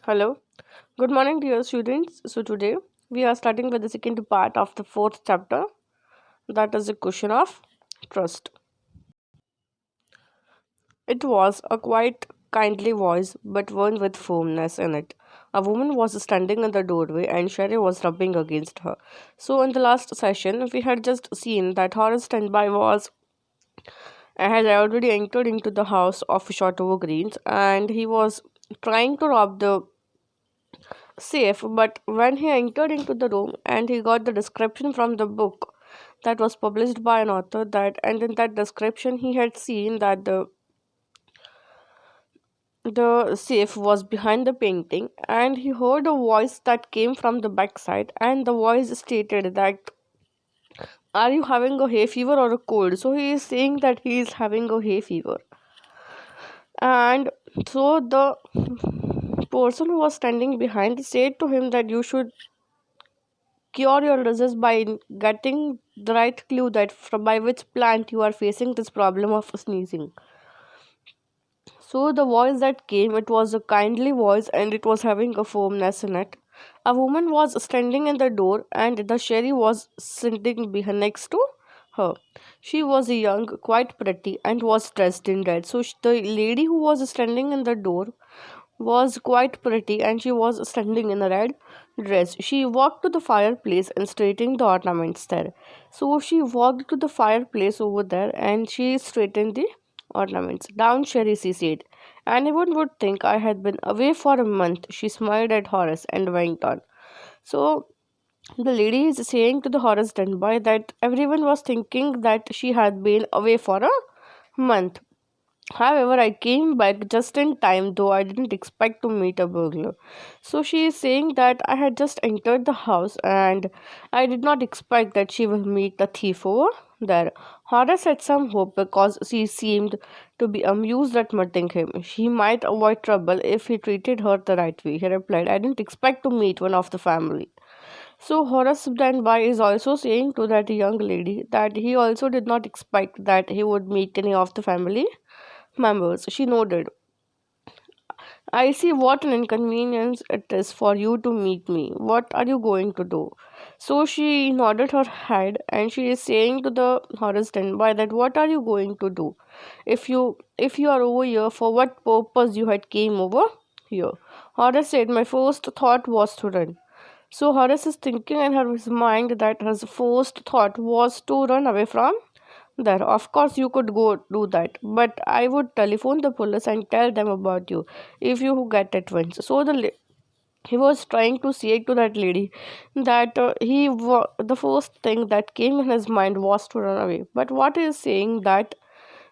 Hello. Good morning, dear students. So, today we are starting with the second part of the fourth chapter, that is the question of trust. It was a quite kindly voice, but one with firmness in it. A woman was standing in the doorway and Sherry was rubbing against her. So, in the last session, we had just seen that Horace standby was had already entered into the house of Shotover Greens and he was trying to rob the safe, but when he entered into the room and he got the description from the book that was published by an author, that and in that description he had seen that the safe was behind the painting, and he heard a voice that came from the backside, and the voice stated that, are you having a hay fever or a cold? So he is saying that he is having a hay fever. And so the person who was standing behind said to him that you should cure your disease by getting the right clue that from by which plant you are facing this problem of sneezing. So the voice that came, it was a kindly voice and it was having a firmness in it. A woman was standing in the door and the sherry was sitting behind next to her. She was young, quite pretty, and was dressed in red. So the lady who was standing in the door was quite pretty and she was standing in a red dress. She walked to the fireplace and straightened the ornaments there. So she walked to the fireplace over there and she straightened the ornaments. Down, Sherry, she said. Anyone would think I had been away for a month. She smiled at Horace and went on. So the lady is saying to the Horace Dunbar that everyone was thinking that she had been away for a month. However, I came back just in time, though I didn't expect to meet a burglar. So she is saying that I had just entered the house and I did not expect that she will meet the thief over there. Horace had some hope because she seemed to be amused at meeting him. She might avoid trouble if he treated her the right way. He replied, I didn't expect to meet one of the family. So Horace Standby is also saying to that young lady that he also did not expect that he would meet any of the family members. She nodded. I see what an inconvenience it is for you to meet me. What are you going to do? So she nodded her head and she is saying to the Horace standby that what are you going to do? If you are over here, for what purpose you had came over here? Horace said my first thought was to run. So Horace is thinking in his mind that his first thought was to run away from there. Of course, you could go do that, but I would telephone the police and tell them about you if you get it once. So he was trying to say to that lady that the first thing that came in his mind was to run away. But what he is saying that,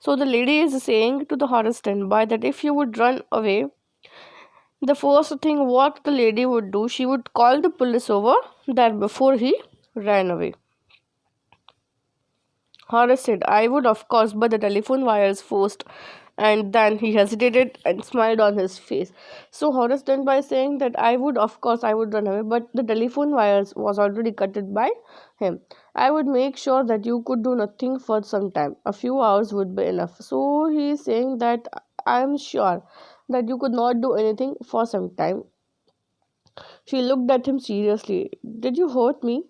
so the lady is saying to the Horace standby that if you would run away, the first thing what the lady would do, she would call the police over there before he ran away. Horace said, I would, of course, but the telephone wires first. And then he hesitated and smiled on his face. So Horace done by saying that I would, of course, I would run away, but the telephone wires was already cutted by him. I would make sure that you could do nothing for some time. A few hours would be enough. So he is saying that I am sure that you could not do anything for some time. She looked at him seriously. Did you hurt me?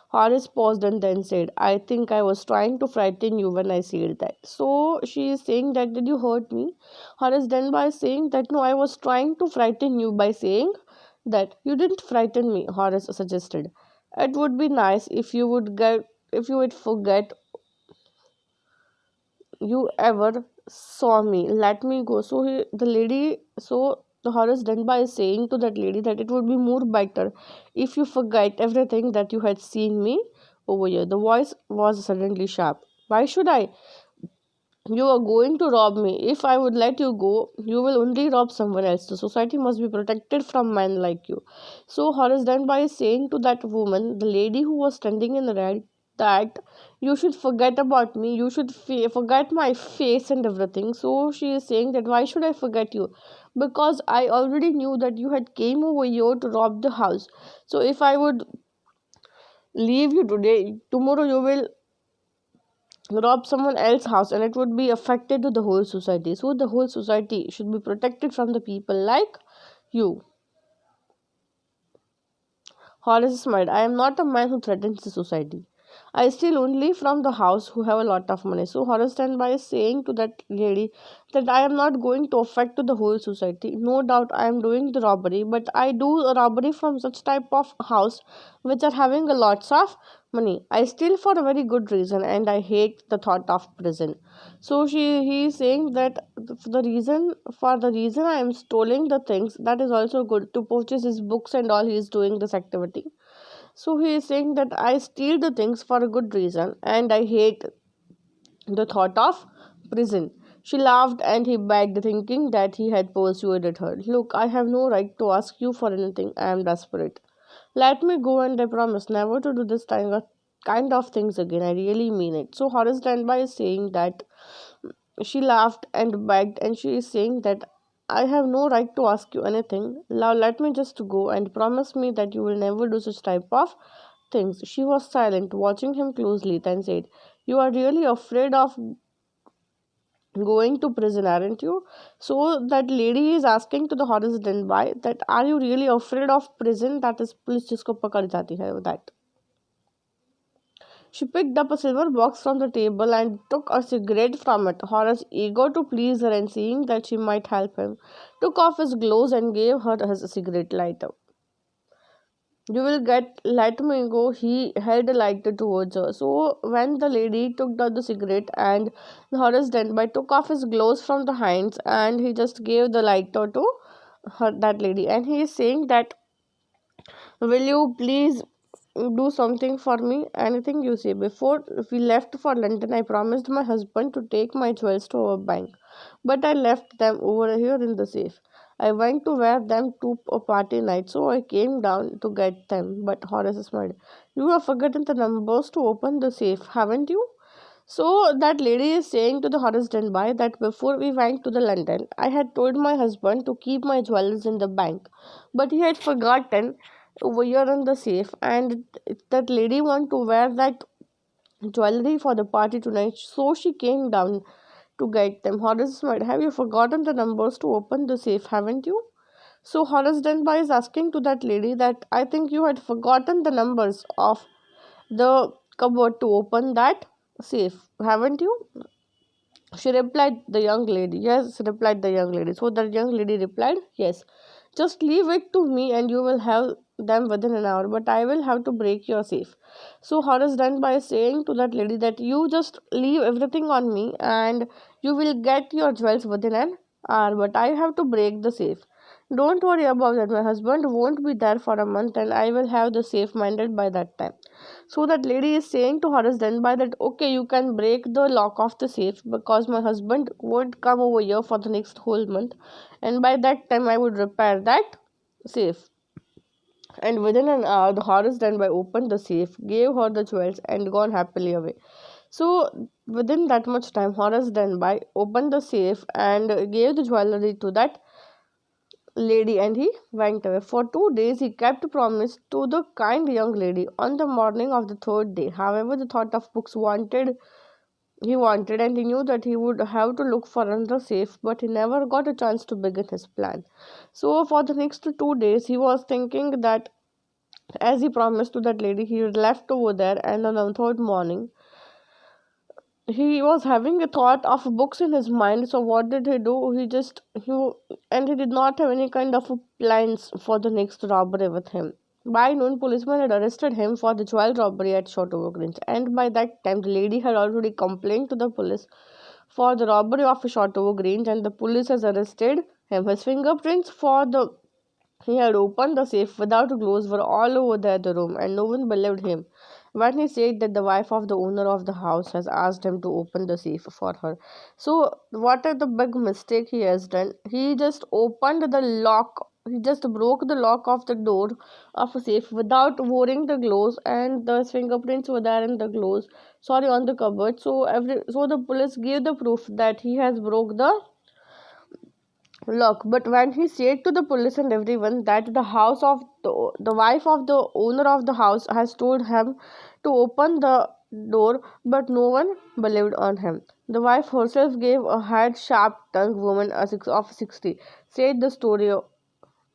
Horace paused and then said, I think I was trying to frighten you when I said that. So she is saying that, did you hurt me? Horace then by saying that, no, I was trying to frighten you by saying that. You didn't frighten me, Horace suggested. It would be nice if you would forget you ever saw me. Let me go. So the Horace Dunbar is saying to that lady that it would be more better if you forget everything that you had seen me over here. The voice was suddenly sharp. Why should I? You are going to rob me. If I would let you go, you will only rob someone else. The society must be protected from men like you. So Horace Dunbar is saying to that woman, the lady who was standing in the red, that you should forget about me. You should forget my face and everything. So she is saying that why should I forget you? Because I already knew that you had came over here to rob the house. So if I would leave you today, tomorrow you will rob someone else's house and it would be affected to the whole society. So the whole society should be protected from the people like you. Horace smiled. I am not a man who threatens the society. I steal only from the house who have a lot of money. So Horace stand by saying to that lady that I am not going to affect to the whole society. No doubt I am doing the robbery, but I do a robbery from such type of house which are having a lots of money. I steal for a very good reason and I hate the thought of prison. So he is saying that the reason I am stealing the things, that is also good to purchase his books and all, he is doing this activity. So he is saying that I steal the things for a good reason and I hate the thought of prison. She laughed and he begged, thinking that he had persuaded her. Look, I have no right to ask you for anything. I am desperate. Let me go, and I promise never to do this kind of things again. I really mean it. So Horace Danby is saying that she laughed and begged, and she is saying that I have no right to ask you anything. Now let me just go and promise me that you will never do such type of things. She was silent, watching him closely, then said, you are really afraid of going to prison, aren't you? So that lady is asking to the Horace Denby that are you really afraid of prison? That is police जिसको पकड़ जाती है that. She picked up a silver box from the table and took a cigarette from it. Horace, eager to please her and seeing that she might help him, took off his gloves and gave her his cigarette lighter. You will get, let me go. He held a lighter towards her. So when the lady took down the cigarette and Horace Denby took off his gloves from the hands and he just gave the lighter to her, that lady, and he is saying that will you please do something for me? Anything you say. Before we left for London, I promised my husband to take my jewels to our bank, but I left them over here in the safe. I went to wear them to a party night, so I came down to get them. But Horace smiled. You have forgotten the numbers to open the safe, haven't you? So that lady is saying to the Horace Denby that before we went to the London, I had told my husband to keep my jewels in the bank, but he had forgotten over here in the safe, and that lady want to wear that jewelry for the party tonight, so she came down to get them. Horace smiled. Have you forgotten the numbers to open the safe, haven't you? So Horace Denby is asking to that lady that I think you had forgotten the numbers of the cupboard to open that safe, haven't you? She replied, the young lady. Yes, replied the young lady. So the young lady replied, yes. Just leave it to me and you will have them within an hour, but I will have to break your safe. So Horace done by saying to that lady that you just leave everything on me and you will get your jewels within an hour, but I have to break the safe. Don't worry about that. My husband won't be there for a month and I will have the safe minded by that time. So that lady is saying to Horace Denby that okay, you can break the lock of the safe because my husband won't come over here for the next whole month, and by that time I would repair that safe. And within an hour, the Horace Denby opened the safe, gave her the jewels, and gone happily away. So within that much time, Horace Denby opened the safe and gave the jewelry to that lady and he went away. For 2 days he kept promise to the kind young lady. On the morning of the third day, however, the thought of books wanted and he knew that he would have to look for another safe, but he never got a chance to begin his plan. So for the next 2 days he was thinking that as he promised to that lady he left over there, and on the third morning he was having a thought of books in his mind. So what did he do? He and he did not have any kind of plans for the next robbery with him. By noon, policemen had arrested him for the jewel robbery at Shotover Grange, and by that time the lady had already complained to the police for the robbery of Shotover Grange, and the police has arrested him. His fingerprints for the he had opened the safe without gloves were all over the room, and no one believed him when he said that the wife of the owner of the house has asked him to open the safe for her. So, what are the big mistake he has done? He just opened the lock. He just broke the lock of the door of a safe without wearing the gloves, and the fingerprints were there in the gloves. Sorry, on the cupboard. So the police gave the proof that he has broke the look, but when he said to the police and everyone that the wife of the owner of the house has told him to open the door, but no one believed on him. The wife herself gave a hard, sharp-tongued woman of 60 said the story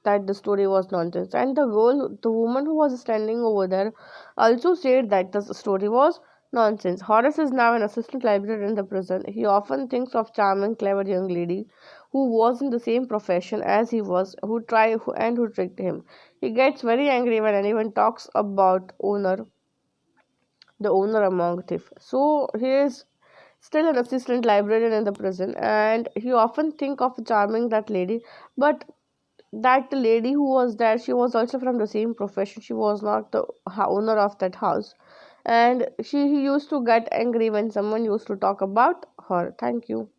that the story was nonsense. And the woman who was standing over there, also said that the story was nonsense. Horace is now an assistant librarian in the prison. He often thinks of charming, clever young lady who was in the same profession as he was, who tricked him. He gets very angry when anyone talks about the owner among thief. So he is still an assistant librarian in the prison, and he often think of charming that lady, but that lady who was there, she was also from the same profession. She was not the owner of that house, and he used to get angry when someone used to talk about her. Thank you.